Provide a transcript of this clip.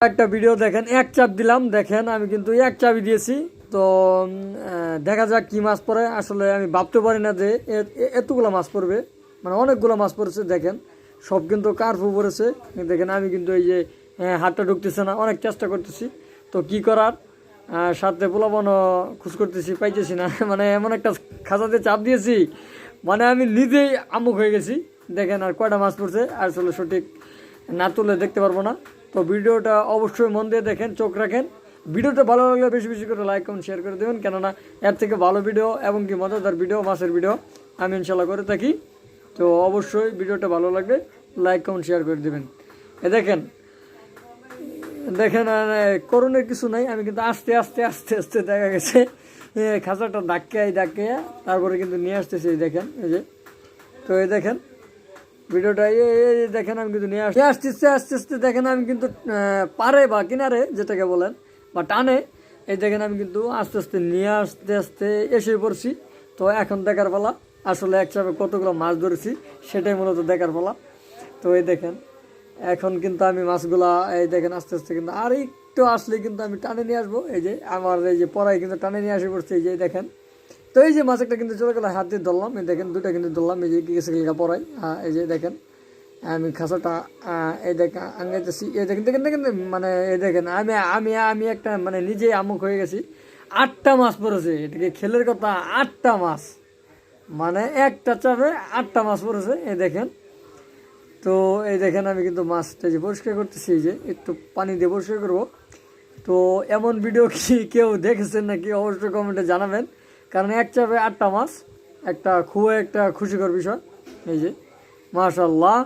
একটা ভিডিও দেখেন, এক চাপ দিলাম, দেখেন আমি কিন্তু এক চাপই দিয়েছি। তো দেখা যাক কি মাছ পড়ে। আসলে আমি ভাবতে পারি না যে এতগুলো মাছ পড়বে, মানে অনেকগুলো মাছ পড়েছে। দেখেন সব কিন্তু কার্ফু পড়েছে। দেখেন আমি কিন্তু এই যে হাতটা ঢুকতেছে না, অনেক চেষ্টা করতেছি। তো কি করার, সাথে পোলাপানও খোঁজ করতেছি, পাইতেছি না। মানে এমন একটা খাঁচাতে চাপ দিয়েছি, মানে আমি নিজেই আমুক হয়ে গেছি। দেখেন আর কয়টা মাছ পড়ছে আসলে সঠিক না তুলে দেখতে পারবো না। তো ভিডিওটা অবশ্যই মন দিয়ে দেখেন, চোখ রাখেন। ভিডিওটা ভালো লাগলে বেশি বেশি করে লাইক কমেন্ট শেয়ার করে দেবেন, কেননা এর থেকে ভালো ভিডিও এবং কি মজাদার ভিডিও, মাছের ভিডিও আমি ইনশাল্লাহ করে থাকি। তো অবশ্যই ভিডিওটা ভালো লাগলে লাইক কমেন্ট শেয়ার করে দেবেন। দেখেন দেখেন আর করণের কিছু নাই, আমি কিন্তু আস্তে আস্তে আস্তে আস্তে দেখা গেছে খাঁচাটা ধাক্কে তারপরে কিন্তু নিয়ে আসতেছি। দেখেন এই যে, তো এই দেখেন ভিডিওটা এই দেখেন আমি কিন্তু নিয়ে আসতেছি আস্তে আস্তে। দেখেন আমি কিন্তু পারে বা কিনারে যেটাকে বলেন বা টানে, এই দেখেন আমি কিন্তু আস্তে আস্তে নিয়ে আস্তে এসে পড়ছি। তো এখন দেখার পালা, আসলে একসাথে কতগুলো মাছ ধরেছি সেটাই মূলত দেখার পালা। তো এই দেখেন এখন কিন্তু আমি মাছগুলা এই দেখেন আস্তে আস্তে কিন্তু আর একটু আসলে কিন্তু আমি টানে নিয়ে আসবো। এই যে আমার এই যে পড়াই কিন্তু টানে নিয়ে আসে পড়ছে, এই যে দেখেন। তো এই যে মাছ একটা কিন্তু চলে গেল, হাত দিয়ে ধরলাম, এই দেখেন দুটা কিন্তু ধরলাম, এই যে গেছে গেলকা পড়াই। এই যে দেখেন আমি খাঁচাটা এই দেখেন আঙ্গাইতেছি, এই দেখেন দেখেন দেখেন মানে এই দেখেন আমি আমি আমি একটা মানে নিজেই আমুক হয়ে গেছি। 8টা মাছ পড়েছে, এটাকে খেলের কথা, 8টা মাছ, মানে একটা চাপে 8টা মাছ পড়েছে। এই দেখেন, তো এই দেখেন আমি কিন্তু মাছটা যে পরিষ্কার করতেছি, এই যে একটু পানি দিয়ে পরিষ্কার করবো। তো এমন ভিডিও কি কেউ দেখেছেন নাকি অবশ্যই কমেন্টে জানাবেন, কারণ এক চাপে 8টা মাছ একটা খুবই একটা খুশিকর বিষয়। এই যে মাশাআল্লাহ।